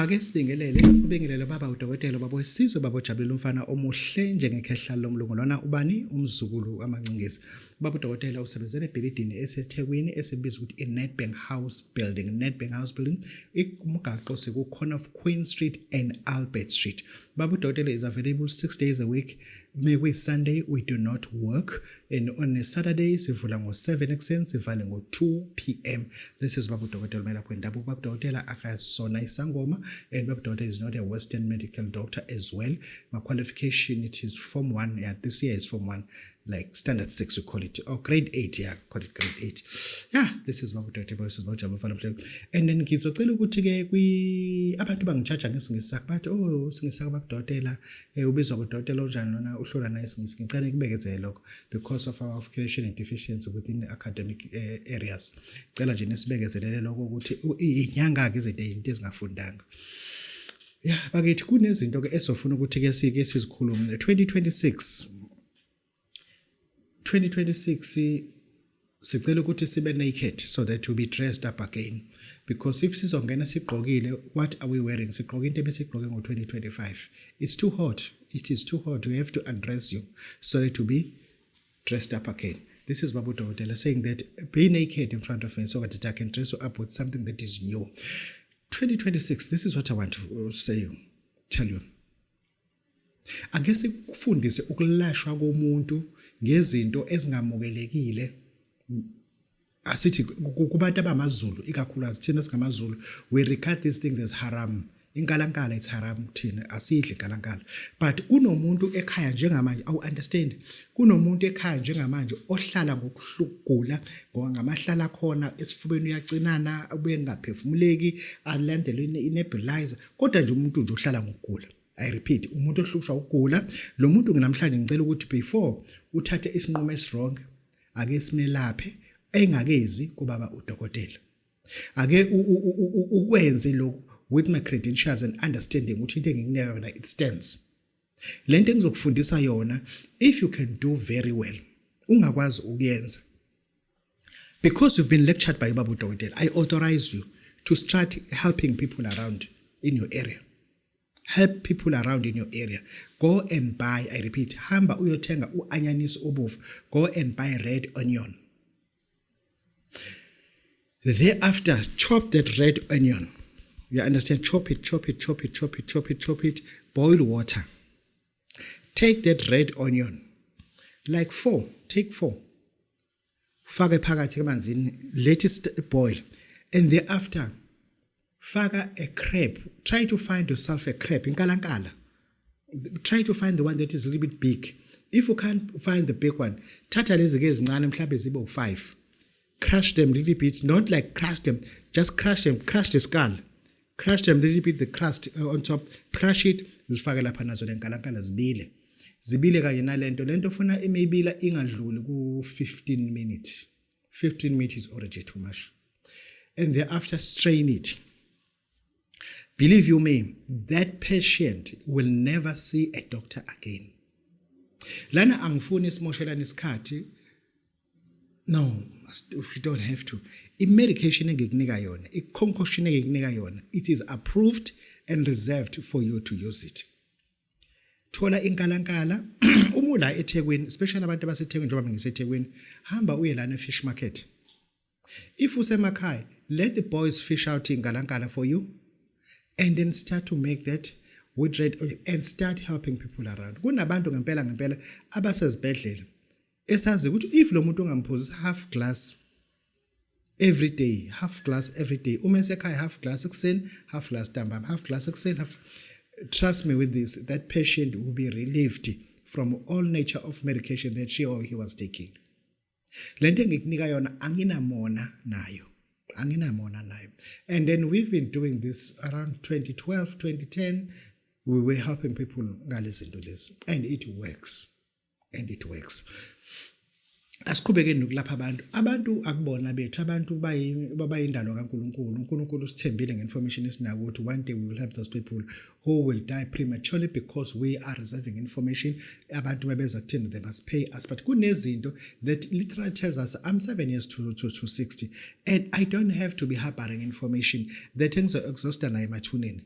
Ake ubingelele baba udokotela baba wesizwe baba Jabulela umfana omuhle njengekhehlala lomlungu lona ubani umzukulu amancingezi. Baba udokotela usebenzele ebhilidini eseThekwini esibizwa ukuthi iNedbank House Building. Nedbank House Building umgaqo sekukhona of Queen Street and Albert Street. Baba udokotela is available 6 days a week. Maybe Sunday we do not work, and on a Saturday sivula ngo7 ekuseni sivale ngo2 p.m. This is Baba udokotela mela kwendabuko. Baba udokotela akasona isangoma, and Baba udokotela is not a Western medical doctor as well. My qualification, it is Form 1. Yeah, this year is Form 1, like Standard 6 we call it, or Grade 8. Yeah, call it Grade 8. Yeah, this is Baba udokotela. This is Baba Jabulela. And then ngizocela ukuthi ke abantu bangichaja ngesingisa bathi singisa Baba udokotela ubizwa udokotela onjani lona uhlola na isingisi. Ngicela kubekezele lokho because of our qualification and deficiency within the academic areas. Ngicela nje nesibekezelele lokho ukuthi inyanga ke izinto ezingafundanga. Yeah, bakithi kunezinto ke esofuna ukuthi ke sizikhulume. 2026 sicela ukuthi sibe naked so that we be dressed up again, because if sizongena sigqokile, what are we wearing? Sigqoke into ebesigqoke ngo2025. It's too hot. It is too hot. We have to undress you so that to be dressed up again. This is Baba udokotela saying that be naked in front of me so that I can dress you up with something that is new. 2026, this is what I want to tell you. Ake sikufundise ukulashwa komuntu ngezinto ezingamukelekile. Asithi kubantu abamaZulu ikakhulukazi thina singamaZulu, we regard these things as haram. Inkalankala is haram thina, asidli inkalankala. But unomuntu ekhaya njengamanje, awu understand, kunomuntu ekhaya njengamanje ohlala ngokuhlugula ngamahlala khona esifubeni uyacinana abuye ngaphefumuleki alandele inebulizer, kodwa nje umuntu nje ohlala ngokugula. I repeat, umuntu ohlushwa ukugula. Lo muntu nginamhlanje ngicela ukuthi before uthathe isinqumo esirong ake simelaphe engakezi kubaba udokotela. Ake ukwenze lokho with my credentials and understanding ukuthi into engikunika yona it stands. Lento engizokufundisa yona, if you can do very well, ungakwazi ukuyenza, because you've been lectured by Baba udokotela, I authorize you to start helping people around in your area. Help people around in your area. Go and buy, I repeat, hamba uyothenga uanyanisi obovu. Go and buy red onion. Thereafter, chop that red onion. You understand? Chop it. Boil water. Take that red onion. Like 4. Take 4. Faka phakathi emanzini. Let it boil. And thereafter, faka a crepe. Try to find yourself a crepe. Inkalankala. Try to find the one that is a little bit big. If you can't find the big one, thatha lezi ke ezincane mhlawumbe zibe u5. Crush them a little bit. Not like crush them. Just crush them. Crush the skull. Crush them a little bit, the crust on top. Crush it. Zifake lapha nazo lenkalankala zibile. Zibile kanye nalento. Lento funa imebila ingadluli ku 15 minutes. 15 minutes is already too much. And thereafter strain it. Believe you me, that patient will never see a doctor again. Lana angifuni simoshelana isikhathi. No, we don't have to. I-medication engikunika yona, i-concoction engikunika yona, it is approved and reserved for you to use it. Thola inkalankala, umula eThekwini, especially abantu abaseThekwini njengoba ngiseThekwini, hamba uye lana fish market. If usemakhaya, let the boys fish out inkalankala for you, and then start to make that with red oil and start helping people around. Kunabantu ngempela abasezibhedlela esazi ukuthi if lo muntu ungamphuzisa half glass every day, uma esekhaya half glass ekuseni, half glass ntambama, half glass ekuseni, trust me with this, that patient will be relieved from all nature of medication that she or he was taking. Lento engikunika yona anginamona nayo. And then we've been doing this around 2012, 2010. We were helping people ngalezinto lezi, and it works. Asiqhubekeni nokulapha abantu akubona bethu, abantu babayindalo kaNkulunkulu. uNkulunkulu usithembile ngeinformation esinayo ukuthi one day we will help those people who will die prematurely because we are reserving information. Abantu mabeza kuthina they must pay us, but kunezinto that literally tells us I'm 7 years to 60 and I don't have to be harboring information that ngizo exhausta nayo emathuneni.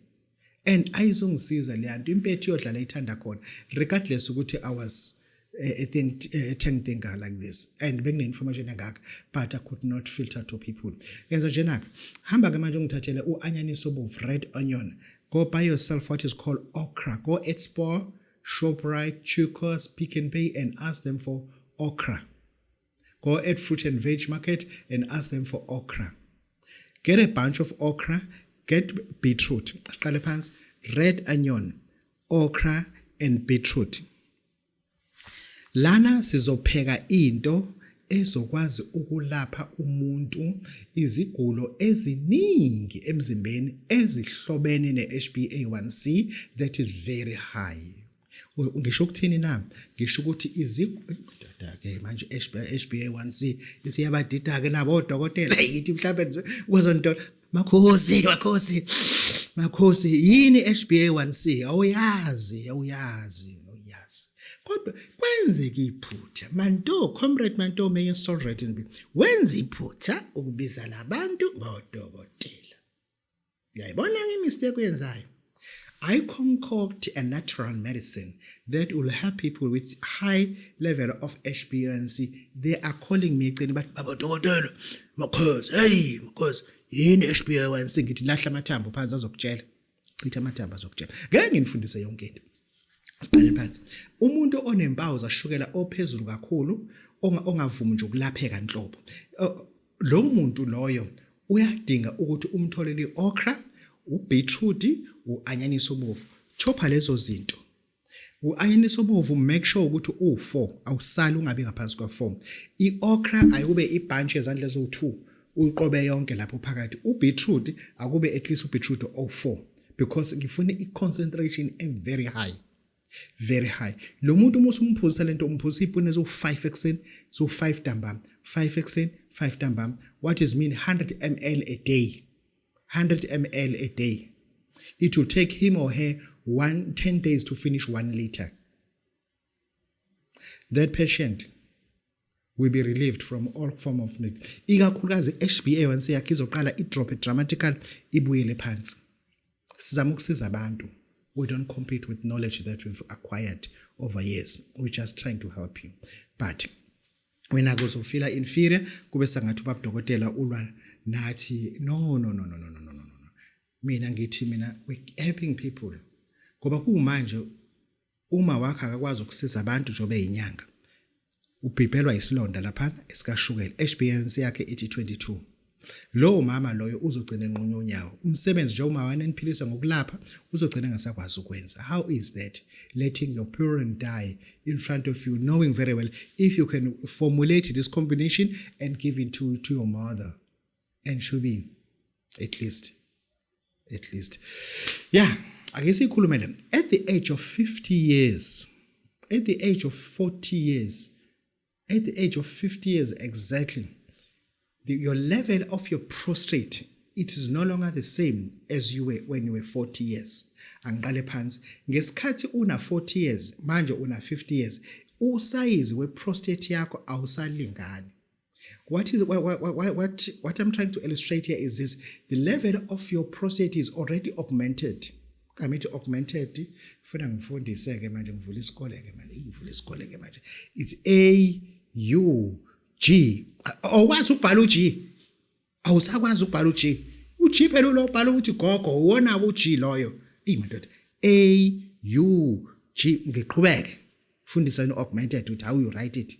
and ayizongisiza le nto impethu yodlala ithanda khona regardless ukuthi I was a thinker like this and bekune information engaka but I could not filter to people. Yenza njenaka hamba ke manje ungithathele uanyanisi obovu red onion, go buy yourself what is called okra, go at Spar, Shoprite, Checkers, Pick n Pay and ask them for okra. Go at Fruit and Veg Market and ask them for okra. Get a bunch of okra, get beetroot, red onion, okra and beetroot. Lana sizopheka into ezokwazi ukulapha umuntu izigulo eziningi emzimbeni ezihlobene neHbA1c that is very high. Ngisho ukuthini na? Ngisho ukuthi ke manje HbA1c isiyabadida ke nabo odokotela yithi mhlawumbe kwezonto makhosi yini HbA1c awuyazi kodwa kwenzeka iphutha comrade Manto Mayor Solred nbi wenza iphutha ukubiza labantu ngodokotela. Uyayibona ke imistake oyenzayo. I concoct a natural medicine that will help people with high level of HbA1c. They are calling me eceni bathi baba dokotela makhosi yini HbA1c ngithi lahla amathambo phansi azokutshela chitha amathambo azokutshela ngeke nginifundise yonke into. Siqale phansi umuntu onempawu zashukela ophezulu kakhulu ongavumi nje ukulapheka inhlobo lo muntu loyo uyadinga ukuthi umtholele okra, ubeetroot, uanyanisi obovu. Chopha lezo zinto. Uanyanisi obovu make sure ukuthi u4 awusali ungabi ngaphansi kwa4. Iokra ayube ibunch ezandla ezo2 uyiqobe yonke lapho phakathi. Ubeetroot akube at least ubeetroot o4 because ngifuna iconcentration very high. Very high. Lo muntu umusumphuza lento umphuza ipune zo5 ekseni, so 5 ntambama, 5 ekseni, 5 ntambama. What is mean 100 ml a day. 100 ml a day. It will take him or her 10 days to finish 1 liter. That patient will be relieved from all form of need. Ikakhulukazi HbA1c yakhe izoqala idrop dramatically ibuyele phansi. Sizama ukusiza abantu. We don't compete with knowledge that we've acquired over years. We're just trying to help you. But when I go so feel inferior, kube sangathi ubabudokotela ulwa nathi no. Mina we're helping people. Ngoba kumanje uma wakhe akakwazi ukusiza abantu njobe inyanga. Ubhibhelwa isilonda lapha esikashukela. HbA1c yakhe ithi 22. Lo mama loyo uzogcina enqunyo unyawo. Umsebenzi nje uma waneniphilisa ngokulapha uzogcina engasakwazi ukwenza. How is that? Letting your parent die in front of you, knowing very well if you can formulate this combination and give it to your mother, and should be at least. Yeah, I guess ikhulumele at the age of 50 years, at the age of 40 years, at the age of 50 years exactly. Your level of your prostate, it is no longer the same as you were when you were 40 years. Angiqale phansi ngesikhathi una 40 years manje una 50 years usize we prostate yakho awusalingani. What I'm trying to illustrate here is this: the level of your prostate is already augmented. Kamithi augmented funa ngifundise ke manje ngivula isikole ke manje. It's AUG. Awukwazi ukubhala uG. Awusakwazi ukubhala uG. uG phela ulobhala ukuthi gogo uwona uG loyo. Imadoda. AUG ngiqhubeke. Fundisa no augmented ukuthi how you write it.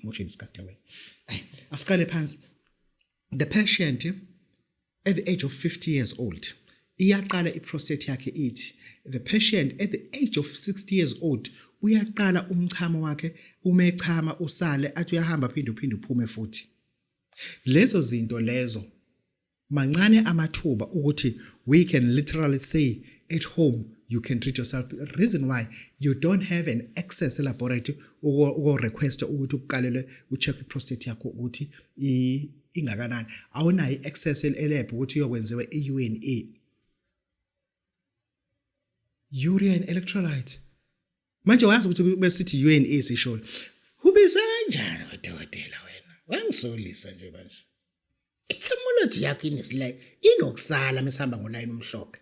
Motion isikhathi wena. Asikale phansi. The patient at the age of 50 years old iyaqala iprostate yakhe ithi. The patient at the age of 60 years old uyaqala umchamo wakhe umechama usale athi uyahamba phinde uphume futhi. Lezo zinto lezo mancane amathuba ukuthi we can literally say at home you can treat yourself. The reason why you don't have an access laboratory or request ukuthi uqalele ucheck prostate yakho ukuthi ingakanani. Awunayo access lab ukuthi uyokwenziwe iUNA. Urea and electrolytes. Manje wazi ukuthi besithi UNA sisholo. Ubizwe kanjani udokotela wena? Wangisolisa nje manje. Etymology yakho inesilike inokusala mesihamba ngoline umhlophe.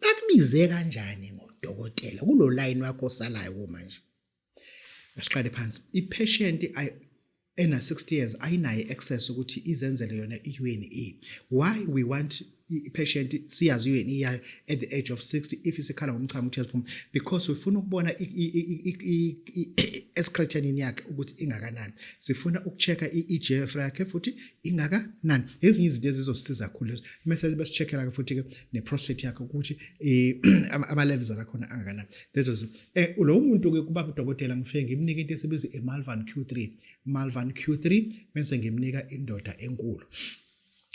bakubize kanjani ngodokotela kulo line wakho osalayo manje. Asiqale phansi. I-patient ena 60 years ayinayo access ukuthi izenzele yona i-UNE. Why we want i-patient siyazi i-UNE yayo at the age of 60 if isikhala ngomchamo uthi yaziphuma, because ufuna ukubona escretinini yakhe ukuthi ingakanani. Sifuna ukuchecka i-EGFR yakhe futhi ingakanani. Ezinye izinto ezizosiza kakhulu lezo. Mase besicheckela futhi ke ne-prostate yakhe ukuthi ama levels akakhona angakanani. Lezo lo muntu ke kuba udokotela ngifike ngimnika into esibizwa i-Malvan Q3. Malvan Q3 bese ngimnika indoda enkulu.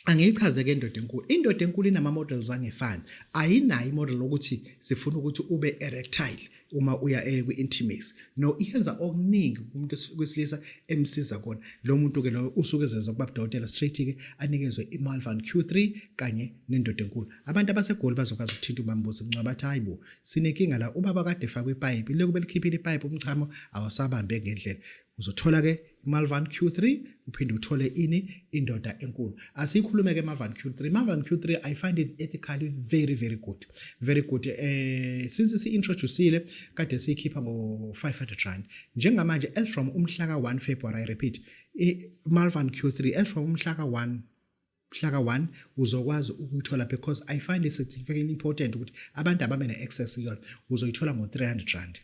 Angiyichaze ke indoda enkulu. Indoda enkulu inama models angefani. Ayinayo imodel ukuthi sifuna ukuthi ube erectile uma uya kwi-intimacy. No, iyenza okuningi umuntu wesilisa emsiza kona. Lo muntu ke lo usuke ezeza kuba udokotela straight ke anikezwe iMalvan Q3 kanye nendoda enkulu. Abantu abasegoli bazokwazi ukuthinta ubambuzo incwa bathi hayibo sinenkinga la ubaba kade efakwe ipipe lekube likhiphile ipipe umchamo awasabambe ngendlela. Uzothola ke Malvan Q3 uphinde uthole indoda enkulu. Asikhulume ke Malvan Q3. Malvan Q3 I find it ethically very good. Very good. Since si-introduceile kade siyikhipha ngo-500 rand. Njengamanje as from umhla ka-1 February I repeat Malvan Q3 as from umhla ka-1 uzokwazi ukuyithola because I find it significantly important ukuthi abantu ababe ne-access yona uzoyithola ngo-300 rand.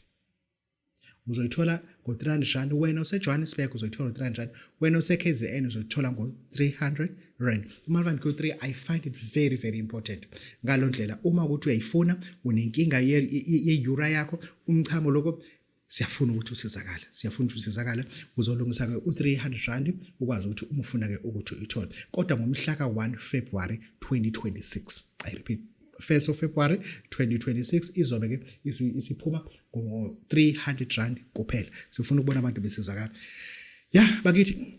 Uzoyithola ngo-300 rand. Wena ose-Johannesburg uzoyithola ngo-300 rand. Wena ose-KZN uzoyithola ngo-300 rand. Malvan Q3 I find it very important. Ngalo ndlela uma ukuthi uyayifuna unenkinga ye-ura yakho umchamo lokho siyafuna ukuthi usizakala. Uzolungisa ke u-300 rand ukwazi ukuthi uma ufuna ke ukuthi uyithole. Kodwa ngomhla ka-1 February 2026 I repeat 1st of February 2026 izobe ke isiphuma ngo-300 rand kuphela. Sifuna ukubona abantu besizakala. Bakithi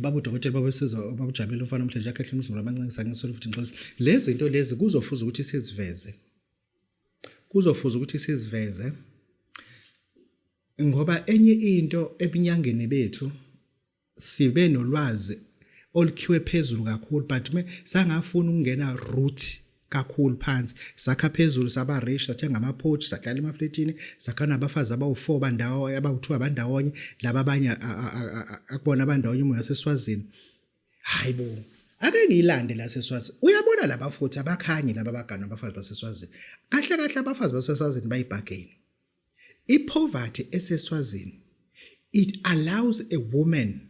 baba udokotela babesiza babujabule umfana omhlanje akhe umzimba abancane ngisolo futhi ngixoxe. Lezi zinto lezi kuzofuza ukuthi siziveze. Ngoba enye into ebinyangeni bethu sibe nolwazi olukhiwe phezulu kakhulu but sangafuna ukungena root kakhulu phansi sakha phezulu saba rich sathenga ama-porch sahlala emafletini sakha nabafazi abawu4 bandawo abawu2 abandawonye laba abanye akubona abandawonye umoya seswazini. Hayibo ake ngilande la seswazini uyabona laba futhi abakhanye laba abagana abafazi baseswazini kahle abafazi baseswazini bayibhageni. I-poverty eseswazini it allows a woman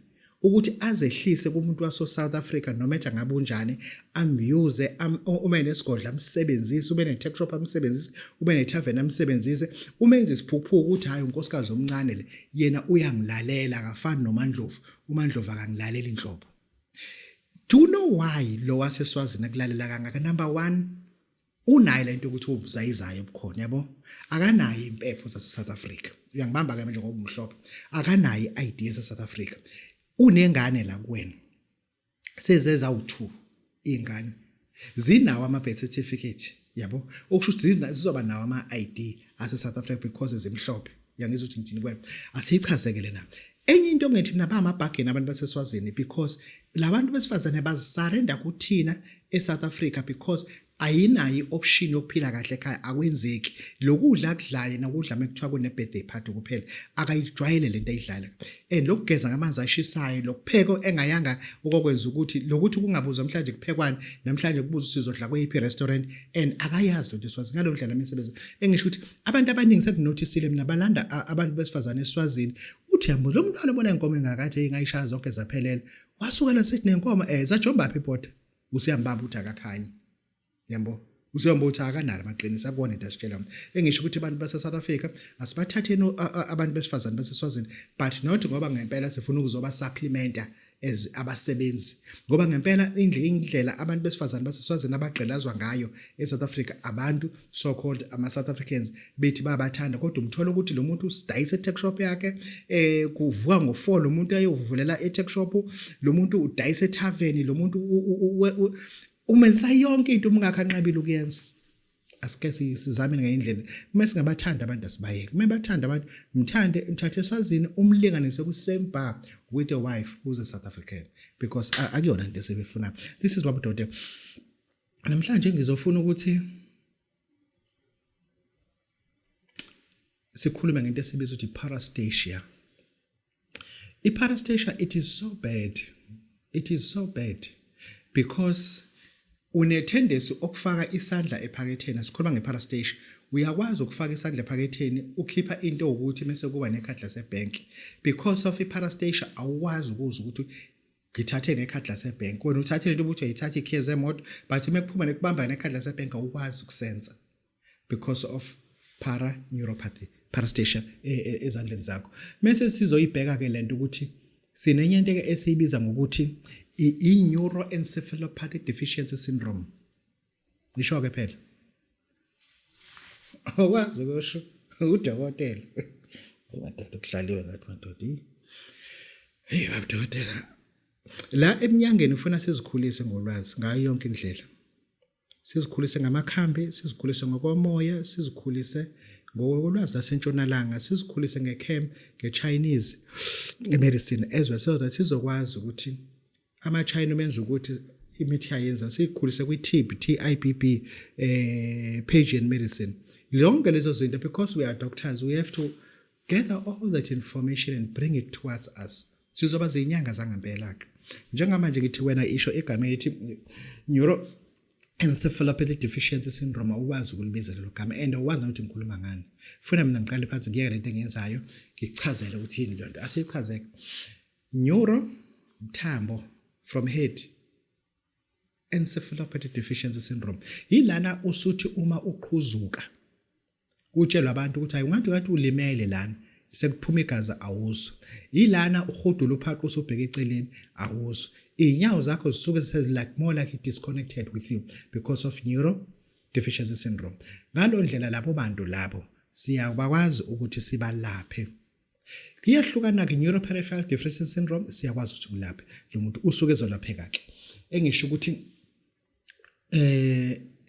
ukuthi azehlise kumuntu waso South Africa noma ethi ngabe unjani amuse uma nesigodla amsebenzise ube ne-tech shop amsebenzise ube ne-tavern amsebenzise umenze isiphuphuko ukuthi hayi unkosikazi omncane le yena uyangilalela akafani noMandlovu. uMandlovu akangilalela inhlobo. Do you know why lo waseswazini akulalela kangaka? Number 1 unayo lento ukuthi ubuzayizayo obukhona yabo. Akanayo impepho zase-South Africa. Uyangibamba ke manje ngoba umhlophe. Akanayo i-ID zase-South Africa. Unengane la kuwena sezeza u2 ingane zinawo ama-birth certificate yabo okusho ukuthi zizoba nawo ama-ID ase-South Africa because zimhlophe. Yangizwa ukuthi ngithini kwena asiyichazekele na. Enye into ngithi mina amabhageni abantu baseswazini because labantu besifazane bazisarenda kuthina eSouth Africa because ayinayo i-option yokuphila kahle ekhaya akwenzeki. Lokudla akudlaye nokudla mekuthiwa kune-birthday party kuphela akayijwayele lento ayidlala. And lokugeza ngamanzi ashisayo lokupheko engayanga okwenza ukuthi lokuthi kungabuzwa namhlanje kuphekwani namhlanje kubuza sizodla kweyiphi restaurant and akayazi lonto eswazini ngalo ndlela imisebenzi engisho ukuthi abantu abaningi sekunotisile mina balanda abantu besifazane eswazini uthi yambo lo muntu alobona inkomo engakathi engayishaya zonke zaphelele wasukela sethi nenkomo zajomba phi ibhoda usiyambamba uthi akakhanye. Yambo usiyomba uthi akanalo amaqiniso akubona into asitshela engisho ukuthi abantu base-South Africa asibathatheni abantu besifazane baseswazini but not ngoba ngempela sifuna ukuzoba supplementa as abasebenzi ngoba ngempela indlela abantu besifazane baseswazini abagqilazwa ngayo eSouth Africa abantu so called ama-South Africans bethi bayabathanda kodwa umthola ukuthi lo muntu usidayisa e-tech shop yakhe kuvuka ngo4 lo muntu ayovulela e-tech shop lo muntu udayisa e-tavern lo muntu umenza yonke into ungakhanqabile ukuyenza. Asike sizame ngendlela singabathanda abantu asibayeke bathanda abantu mthathe eswazini umlinganise ku-same bar with a wife who's a South African because akuyona into esebefuna. This is what doctor namhlanje ngizofuna ukuthi sikhuluma ngento esibiza ukuthi parastasia. I-parastasia, it is so bad because une-tendency okufaka isandla ephaketheni. Sikhuluma nge-parastasia, uyakwazi ukufaka isandla ephaketheni ukhipha into ukuthi mase kuba nekhadi lasebhenki. Because of i-parastasia awukwazi ukuza ukuthi ngithathe nekhadi lasebhenki. Wena uthathe lento ukuthi uyithatha ikhiye zemoto, but mekuphuma nekubamba nekhadi lasebhenki awukwazi ukusenza because of neuropathy, parastasia ezandleni zakho. Mase sizoyibheka ke lento ukuthi sinenye into esiyibiza ngokuthi i-neuroencephalopathic deficiency syndrome. Ngisho ke phela. Awukwazi ukusho udokotela. Madoda kuhlaliwe ngathi madoda. Hey babudokotela. La eminyangeni ufuna sizikhulise ngolwazi ngayo yonke indlela. Sizikhulise ngamakhambi, sizikhulise ngokomoya, sizikhulise ngokolwazi lasentshonalanga, sizikhulise ngechem, ngeChinese medicine as well, so that sizokwazi ukuthi ama-China menza ukuthi imithi yayenza sikhulise kwi-TIB, TIBB, Pagan medicine. Lonke lezo zinto, because we are doctors, we have to gather all that information and bring it towards us. Sizoba zinyanga zangempela ke. Njengamanje ngithi wena isho igama ethi neuroencephalopathic deficiency syndrome, awukwazi ukulibiza lelo gama and awukwazi ukuthi ngikhuluma ngani. Funa mina ngiqale phansi ngiyeke lento engiyenzayo ngikuchazele ukuthi yini lento. Asiyichazeke. Neuro mthambo from head, encephalopathic deficiency syndrome. Yilana usuthi uma uqhuzuka kutshelwa abantu ukuthi ngathi ulimele lana sekuphuma igazi awuzo. Yilana uhudula uphaqo usubheka eceleni awuzo. Inyawo zakho zisuke like more like disconnected with you because of neuro deficiency syndrome. Ngalo ndlela lapho bantu labo siyakwazi ukuthi sibalaphe. Kuyahlukana ke neuroperipheral deficiency syndrome, siyakwazi ukuthi ulaphe lo muntu usuke ezolapheka ke. Engisho ukuthi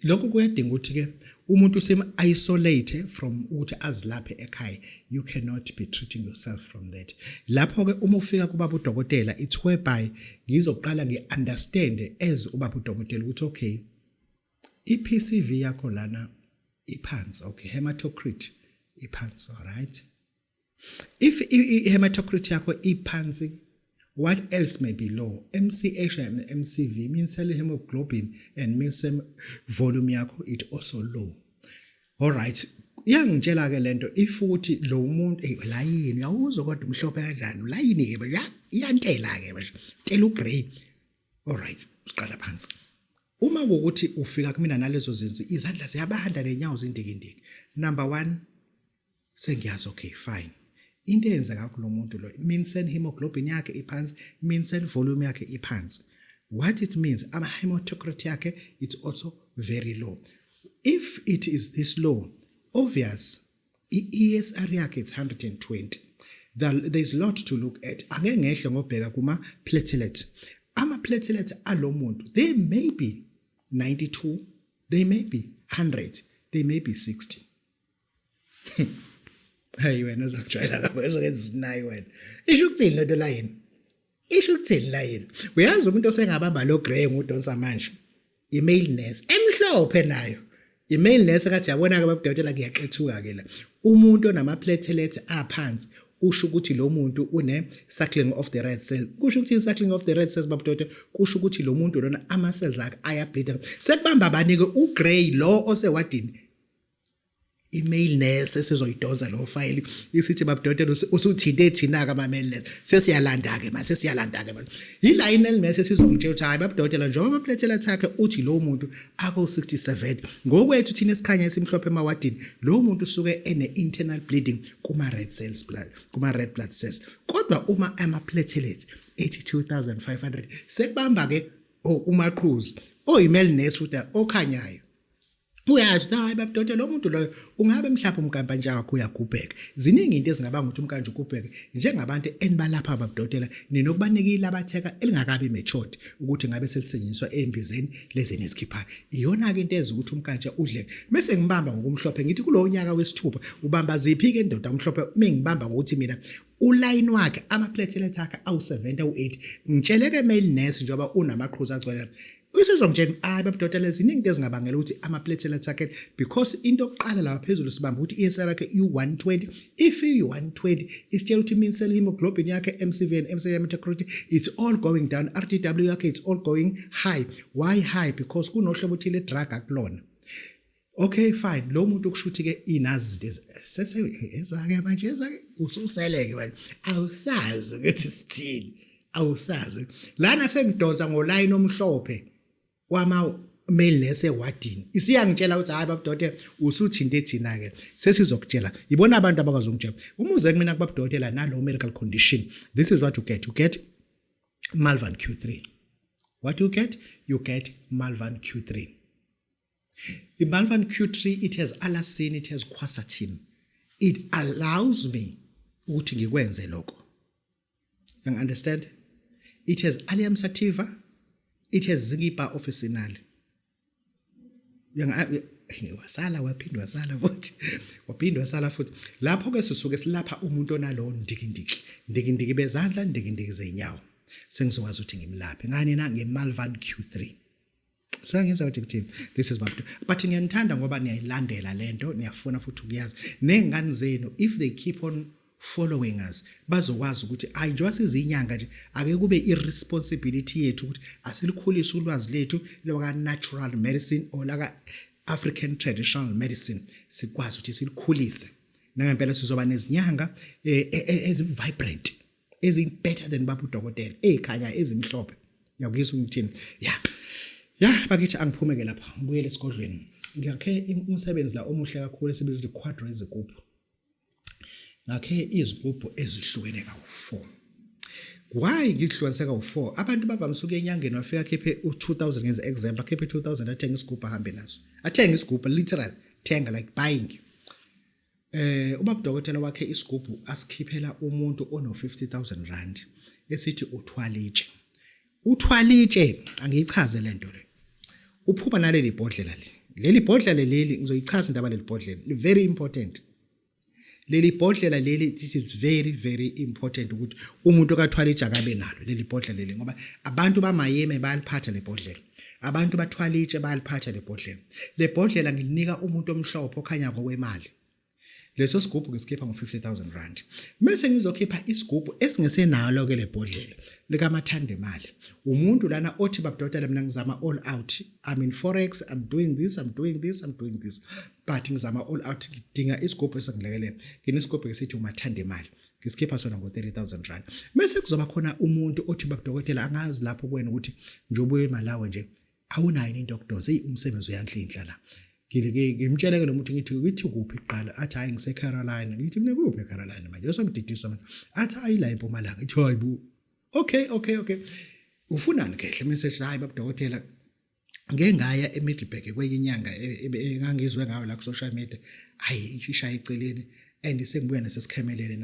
lokho kuyadinga ukuthi ke umuntu isolate from ukuthi azilaphe ekhaya. You cannot be treating yourself from that. Lapho ke uma ufika kubaba udokotela, it's whereby ngizoqala ngiunderstand as ubaba udokotela ukuthi okay, iPCV yakho lana iphansi, okay, hematocrit iphansi, all right. If hematocrit yakho iphansi, what else may be low? MCH and MCV means cell hemoglobin and means volume yakho it also low. All right. Yangitshela ke lento if uthi lo muntu la yini uyawuzwa kodwa umhlophe kanjani la yini ke iyantela ke manje tela ugrey. All right, siqala phansi. Uma ukuthi ufika kumina nalezo zinto izandla ziyabahanda nenyawo zindikindiki. Number 1 sengiyazi okay fine. Into eyenzeka kulo muntu lo means hemoglobin yakhe iphansi, means volume yakhe iphansi. What it means, ama hematocrit yakhe it's also very low. If it is this low, obvious ESR yakhe it's 120. There's a lot to look at. Ake ngehle ngobheka kuma platelets. Ama platelets alo muntu, they may be 92, they may be 100, they may be 60. Hey wena uzakujwayela kabe ezokenza isinayi wena. Isho ukuthini lento la yini? Isho ukuthini la yini? Uyazi umuntu osengabamba lo grey ngudonsa manje. Email nurse emhlophe nayo. Email nurse kathi yabona ke babudokotela kuyaqethuka ke la. Umuntu onama platelets aphansi usho ukuthi lo muntu une circling of the red cells. Kusho ukuthi circling of the red cells babudokotela kusho ukuthi lo muntu lona ama cells akhe ayableed. Sekubamba abanike ugrey lo osewadini. Email nurse sizoyidonsa lo file isithi babudokotela usuthinte ethina ka ma-mail nurse sesiyalanda ke manje sesiyalanda ke manje yila email nurse sizongitshela ukuthi hayi babudokotela njengoba platelet akhe uthi lo muntu ako 67 ngokwethu thina esikhanya esimhlophe emawadini lo muntu usuke ene internal bleeding kuma red cells blood kuma red blood cells kodwa uma ama platelets 82500 sekubamba ke umaqhuzu email nurse uthi okhanyayo uyazi ukuthi hayi babudokotela lo muntu lo ungabe mhlawumbe umkampani wakho uyagubheka. Ziningi into ezingabanga ukuthi umkanje ugubheke njengabantu enibalapha babudokotela ninokubanikile abatheka elingakabi matured ukuthi ngabe selisetshenziswa embizeni lezi nezikhipha. Iyona ke into ezi ukuthi umkanje udle. Bese ngibamba ngokumhlophe ngithi kulo nyaka wesithupha ubamba ziphi ke ndoda umhlophe mengibamba ngokuthi mina uline wakhe ama platelet akhe awu 70 u8 ngitsheleke mail nurse njengoba unamaqhuzu agcwele usizongitshela hayi babudokotela ziningi into ezingabangela ukuthi ama-platelets akhe because into yokuqala la phezulu sibamba ukuthi i-ESR yakhe u120 if u120 isitshela ukuthi mean cell hemoglobin yakhe MCV and MCV hematocrit it's all going down RTW yakhe it's all going high. Why high? Because kunohlobo othile drug akulona. Okay fine lo muntu ukushuthi ke inazi sese ezake manje ezake ususeleke wena awusazi ukuthi sithini awusazi lana sengidonsa ngoline omhlophe wama mail nese wadini isiyangitshela ukuthi hayi babudokotela usuthinte ethina ke sesizokutshela ibona abantu abakwazi ukutshela uma uze kumina kubabudokotela nalo medical condition this is what you get Malvan Q3 what you get Malvan Q3 in Malvan Q3 it has allicin it has quercetin it allows me ukuthi ngikwenze lokho you understand it has allium sativa it has zingipa officinal waphindwa sala futhi lapho ke sisuke silapha umuntu onalo ndikindiki bezandla ndikindiki zeinyawo sengizokwazi ukuthi ngimlaphe ngani na ngeMalvan Q3 sengizwa ukuthi kuthini this is but ngiyanithanda ngoba niyayilandela lento niyafuna futhi ukuyazi nengane zenu if they keep on following us bazokwazi ukuthi ayijwa sizinyanga nje ake kube irresponsibility yethu ukuthi asilikhulise ulwazi lethu loka natural medicine olaka African traditional medicine sikwazi ukuthi silikhulise nangempela sizoba nezinyanga ezi-vibrant ezi-better than babu dokotela ekhanya ezimhlophe yakuyizwa ngithini bakithi angiphumeke lapha ngibuyele esigodlweni ngakhe umsebenzi la omuhle kakhulu esibiza ukuthi quadrize group ngakhe izigubhu ezihlukene kawu4 why ngihlukanise kawu4 abantu bavamise ukuyenyangeni wafika khephe u2000 ngenza example khephe 2000 athenga isigubhu ahambe naso athenga isigubhu literal thenga like buying ubaba dokotela wakhe isigubhu asikhiphela umuntu ono 50000 rand esithi uthwalitshe angiyichaze lento le uphuma naleli bhodlela leli bhodlela leli ngizoyichaza indaba leli bhodlela very important leli bhodlela leli this is very very important ukuthi umuntu okathwalitshe akabe nalo leli bhodlela leli ngoba abantu bamayeme bayaliphatha le bhodlela abantu bathwalitshe bayaliphatha le bhodlela le bhodlela ngilinika umuntu omhlophe okhanya ngokwemali leso sigubhu ngisikhipha ngo50000 rand bese ngizokhipha isigubhu esingesenalo ke le bhodlela lika mathanda imali umuntu lana othi babudokotela mina ngizama all out I'm in forex I'm doing this but ngizama all out ngidinga isigubhu esingilekelele nginesigubhu esithi umathanda imali ngisikhipha sona ngo30000 rand bese kuzoba khona umuntu othi babudokotela angazi lapho kuwena ukuthi njobuye imalawe nje awunayo into yokudonsa umsebenzi uyanhlinhla la ngimtsheleke lo muntu ngithi kuphi iqala athi hayi ngise Carolina ngithi mina kuphi eCarolina manje yosongididisa mina athi hayi la eMpumalanga ngithi hayibu okay ufunani kehle message hayi babudokotela ngeke ngaya eMiddelburg kwenye inyanga engangizwe ngayo la ku social media hayi ishaya eceleni and sengibuya nasesikhemelele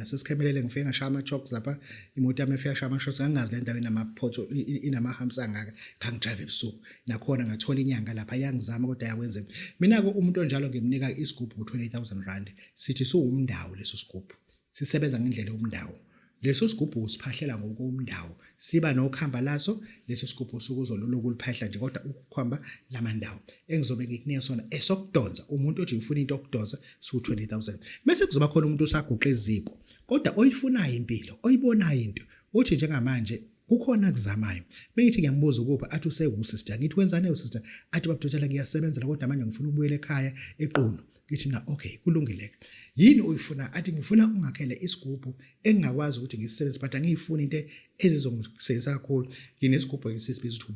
ngifike ngashaya ama-chocks lapha imoto yami efika shaya ama-shots ngangazi le ndawo inama-potho inama-humps angaka ngangidrive ebusuku nakhona ngathola inyanga lapha yangizama kodwa yakwenzeka mina-ke umuntu onjalo ngimnika isigubhu ku28000 rand sithi siwumndawo leso sigubhu sisebenza ngendlela yomndawo leso sigubhu usiphahlela ngokomndawo siba nokhamba laso leso sigubhu sukuzolula ukuliphahla nje kodwa ukukhamba lamandawo engizobe ngikunika sona esokudonsa umuntu othi ufuna into yokudonsa su20000 bese kuzoba khona umuntu osaguqa eziko kodwa oyifunayo impilo oyibonayo into uthi njengamanje kukhona kuzamayo bengithi ngiyambuza ukuphi athi usewusister ngithi wenzane usister athi babudokotela ngiyasebenzela kodwa manje ngifuna ukubuyela ekhaya eQunu ngithi mina okay kulungile yini uyifuna athi ngifuna ungakhele isigubhu engingakwazi ukuthi ngisebenzise but angiyifuni into ezizongisebenzisa kakhulu nginesigubhu esisibiza ukuthi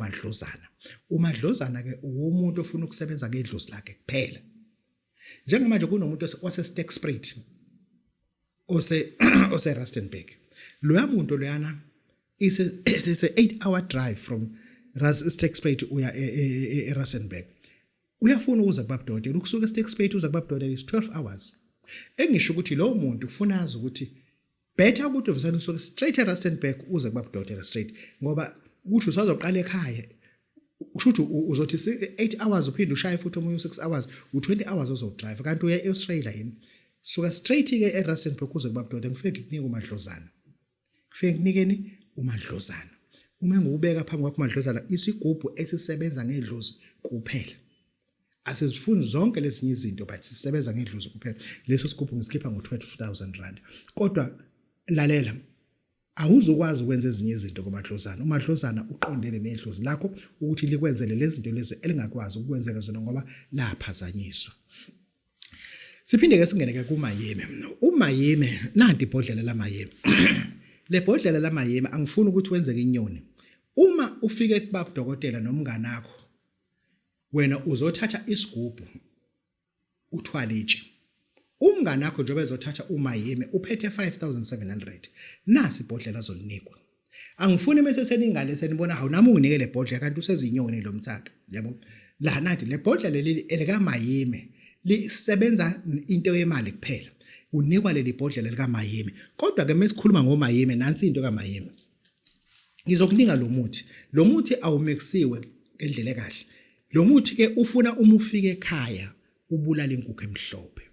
umadlozana ke umuntu ofuna ukusebenza ngedlozi lakhe kuphela njengamanje kunomuntu wase Stekspruit ose Rustenburg loya muntu loyana is a 8-hour drive from Stekspruit uya eRustenburg uyafuna ukuza kubabudokotela ukusuka eStekspruit uza kubabudokotela is 12 hours engisho ukuthi lo muntu ufuna azi ukuthi better ukuthi uvusana usuka straight eRustenburg uze kubabudokotela straight ngoba ukuthi usazoqala ekhaya ushuthi uzothi 8 hours uphinde ushaye futhi omunye 6 hours u20 hours ozodrive kanti uya eAustralia yini suka straight ke eRustenburg uze kubabudokotela ngifike ngikunike umadlozana uma ngubeka phambi kwakho Madlozana isigubhu esisebenza ngedlozi kuphela asizifuni zonke lezinye izinto but sisebenza ngedlozi kuphela leso sigubhu ngisikhipha ngo R20,000 kodwa lalela awuzokwazi ukwenza ezinye izinto kuMadlozana uMadlozana uqondene nedlozi lakho ukuthi likwenzele lezi zinto lezi elingakwazi ukwenzeka zona ngoba laphazanyiswa. Siphinde ke singene kuMayeme. uMayeme nanti ibhodlela laMayeme le bhodlela laMayeme angifuni ukuthi wenzeke inyoni. Uma ufike kubaba dokotela nomngane wakho wena uzothatha isigubhu uthwala itshe. Umngane wakho njengoba ezothatha uMayeme uphethe 5,700 nasi ibhodlela azolinikwa. Angifuni mase seningane senibona hawu nami unginike le bhodlela kanti usezinyoni lo mthaka yabo. La nathi le bhodlela leli elikaMayeme lisebenza into yemali kuphela. Unikwa leli bhodlela likaMayeme. Kodwa ke mesikhuluma ngoMayeme nansi into kaMayeme. Ngizokunika lo muthi. Lo muthi awumixiwe ngendlela kahle. Lo muthi ke ufuna uma ufike ekhaya ubulala inkukhu emhlophe.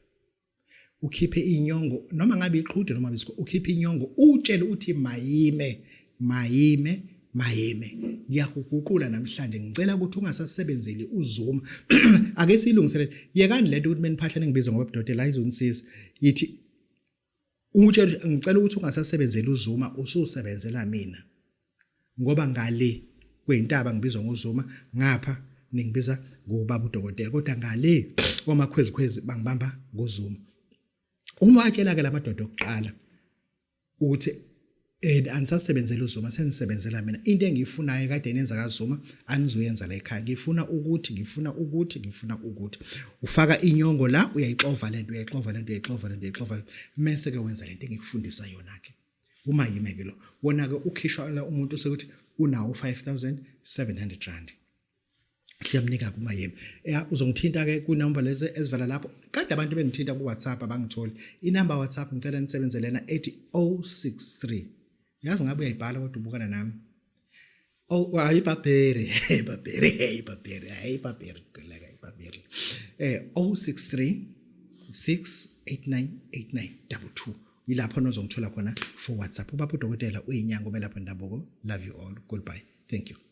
Ukhiphe inyongo noma ngabe iqhude noma bisikho ukhiphe inyongo utshele uthi Mayeme Mayeme Mayeme ngiyakuguqula namhlanje ngicela ukuthi ungasasebenzeli uZuma ake silungiselele yekani lento ukuthi meniphahla ngibiza ngoba udokotela ayizonisiza yithi utshele ngicela ukuthi ungasasebenzeli uZuma ususebenzela mina ngoba ngale kwentaba ngibizwa ngoZuma ngapha ningibiza ngobaba udokotela kodwa ngale omakhwezikhwezi bangibamba ngoZuma. Uma watshela ke lamadoda okuqala ukuthi anisasebenzela uZuma senisebenzela mina into engiyifunayo kade nenza kaZuma anizoyenza la ekhaya ngifuna ukuthi ufaka inyongo la uyayixova lento mase ke wenza lento engikufundisa yona ke uMayeme ke lo wona ke ukhishwa la umuntu sekuthi unawo 5,700 rand siyamnika kuMayeme uzongithinta ke ku number lezi ezivala lapho kade abantu bengithinta ku WhatsApp abangitholi inamba WhatsApp ngicela nisebenzelena ethi 063 yazi ngabe uyayibhala kodwa ubukana nami hayi babheri kulaka ibabheri 063 6898922 yilapho nozongithola khona for WhatsApp ubaba udokotela uyinyanga obelapha indabuko love you all goodbye thank you.